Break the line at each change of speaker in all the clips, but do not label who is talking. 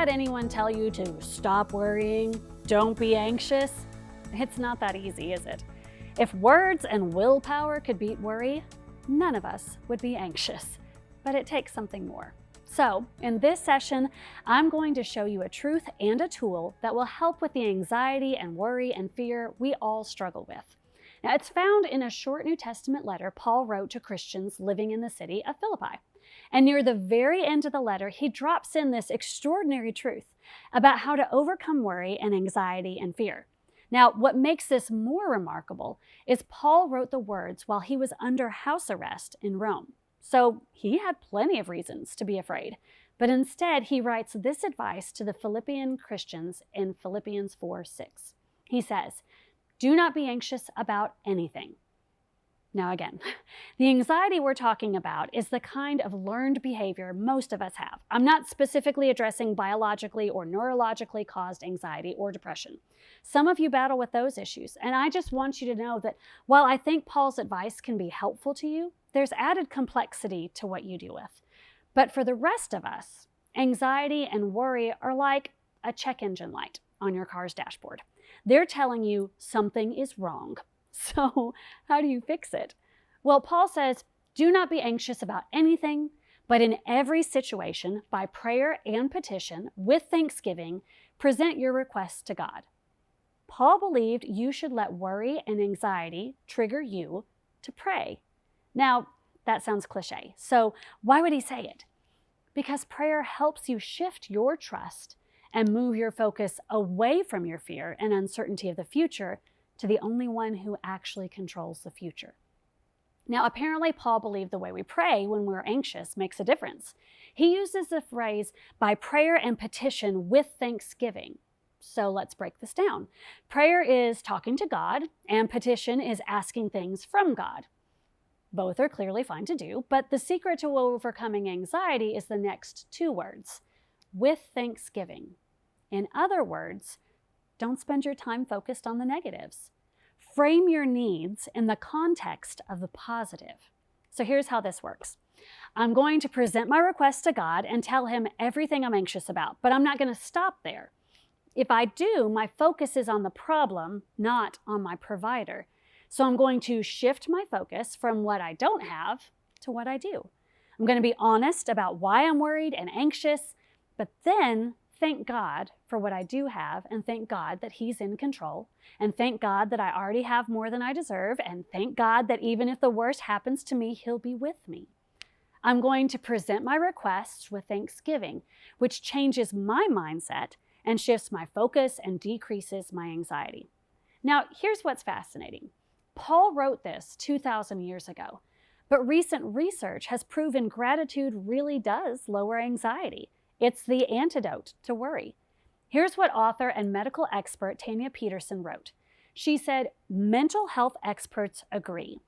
had anyone tell you to stop worrying, don't be anxious? It's not that easy, is it? If words and willpower could beat worry, none of us would be anxious. But it takes something more. So, in this session, I'm going to show you a truth and a tool that will help with the anxiety and worry and fear we all struggle with. Now, it's found in a short New Testament letter Paul wrote to Christians living in the city of Philippi. And near the very end of the letter, he drops in this extraordinary truth about how to overcome worry and anxiety and fear. Now, what makes this more remarkable is Paul wrote the words while he was under house arrest in Rome. So he had plenty of reasons to be afraid. But instead, he writes this advice to the Philippian Christians in Philippians 4:6. He says, "Do not be anxious about anything." Now again, the anxiety we're talking about is the kind of learned behavior most of us have. I'm not specifically addressing biologically or neurologically caused anxiety or depression. Some of you battle with those issues, and I just want you to know that while I think Paul's advice can be helpful to you, there's added complexity to what you deal with. But for the rest of us, anxiety and worry are like a check engine light on your car's dashboard. They're telling you something is wrong. So how do you fix it? Well, Paul says, do not be anxious about anything, but in every situation, by prayer and petition, with thanksgiving, present your requests to God. Paul believed you should let worry and anxiety trigger you to pray. Now, that sounds cliche. So why would he say it? Because prayer helps you shift your trust and move your focus away from your fear and uncertainty of the future to the only one who actually controls the future. Now, apparently, Paul believed the way we pray when we're anxious makes a difference. He uses the phrase, by prayer and petition with thanksgiving. So let's break this down. Prayer is talking to God, and petition is asking things from God. Both are clearly fine to do, but the secret to overcoming anxiety is the next two words, with thanksgiving. In other words, don't spend your time focused on the negatives. Frame your needs in the context of the positive. So here's how this works. I'm going to present my request to God and tell him everything I'm anxious about, but I'm not going to stop there. If I do, my focus is on the problem, not on my provider. So I'm going to shift my focus from what I don't have to what I do. I'm going to be honest about why I'm worried and anxious, but then thank God for what I do have, and thank God that he's in control, and thank God that I already have more than I deserve, and thank God that even if the worst happens to me, he'll be with me. I'm going to present my requests with thanksgiving, which changes my mindset and shifts my focus and decreases my anxiety. Now, here's what's fascinating. Paul wrote this 2,000 years ago, but recent research has proven gratitude really does lower anxiety. It's the antidote to worry. Here's what author and medical expert Tanya Peterson wrote. She said, mental health experts agree.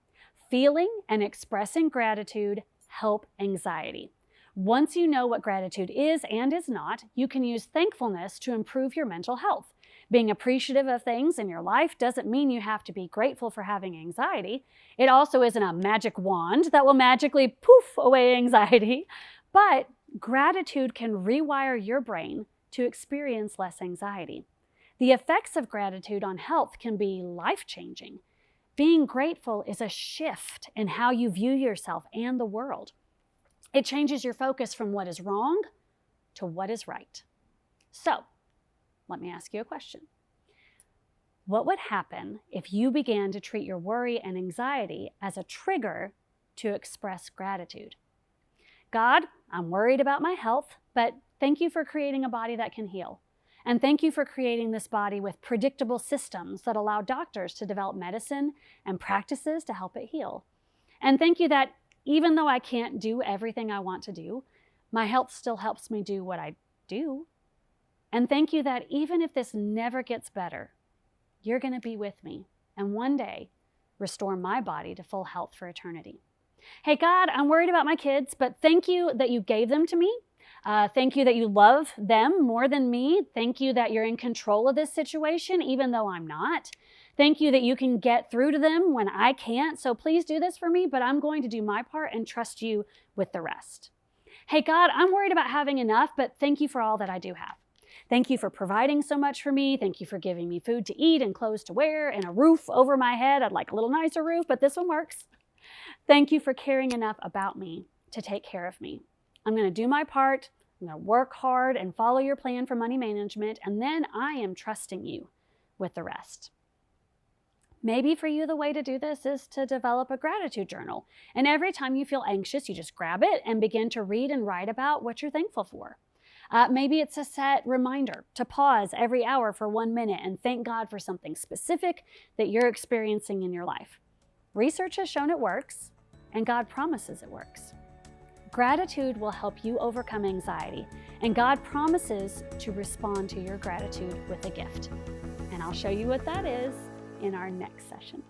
Feeling and expressing gratitude help anxiety. Once you know what gratitude is and is not, you can use thankfulness to improve your mental health. Being appreciative of things in your life doesn't mean you have to be grateful for having anxiety. It also isn't a magic wand that will magically poof away anxiety, but gratitude can rewire your brain to experience less anxiety. The effects of gratitude on health can be life-changing. Being grateful is a shift in how you view yourself and the world. It changes your focus from what is wrong to what is right. So, let me ask you a question. What would happen if you began to treat your worry and anxiety as a trigger to express gratitude? God, I'm worried about my health, but thank you for creating a body that can heal. And thank you for creating this body with predictable systems that allow doctors to develop medicine and practices to help it heal. And thank you that even though I can't do everything I want to do, my health still helps me do what I do. And thank you that even if this never gets better, you're going to be with me and one day restore my body to full health for eternity. Hey God, I'm worried about my kids, but thank you that you gave them to me. Thank you that you love them more than me. Thank you that you're in control of this situation, even though I'm not. Thank you that you can get through to them when I can't. So please do this for me, but I'm going to do my part and trust you with the rest. Hey God, I'm worried about having enough, but thank you for all that I do have. Thank you for providing so much for me. Thank you for giving me food to eat and clothes to wear and a roof over my head. I'd like a little nicer roof, but this one works. Thank you for caring enough about me to take care of me. I'm going to do my part. I'm going to work hard and follow your plan for money management, and then I am trusting you with the rest. Maybe for you, the way to do this is to develop a gratitude journal. And every time you feel anxious, you just grab it and begin to read and write about what you're thankful for. Maybe it's a set reminder to pause every hour for 1 minute and thank God for something specific that you're experiencing in your life. Research has shown it works, and God promises it works. Gratitude will help you overcome anxiety, and God promises to respond to your gratitude with a gift. And I'll show you what that is in our next session.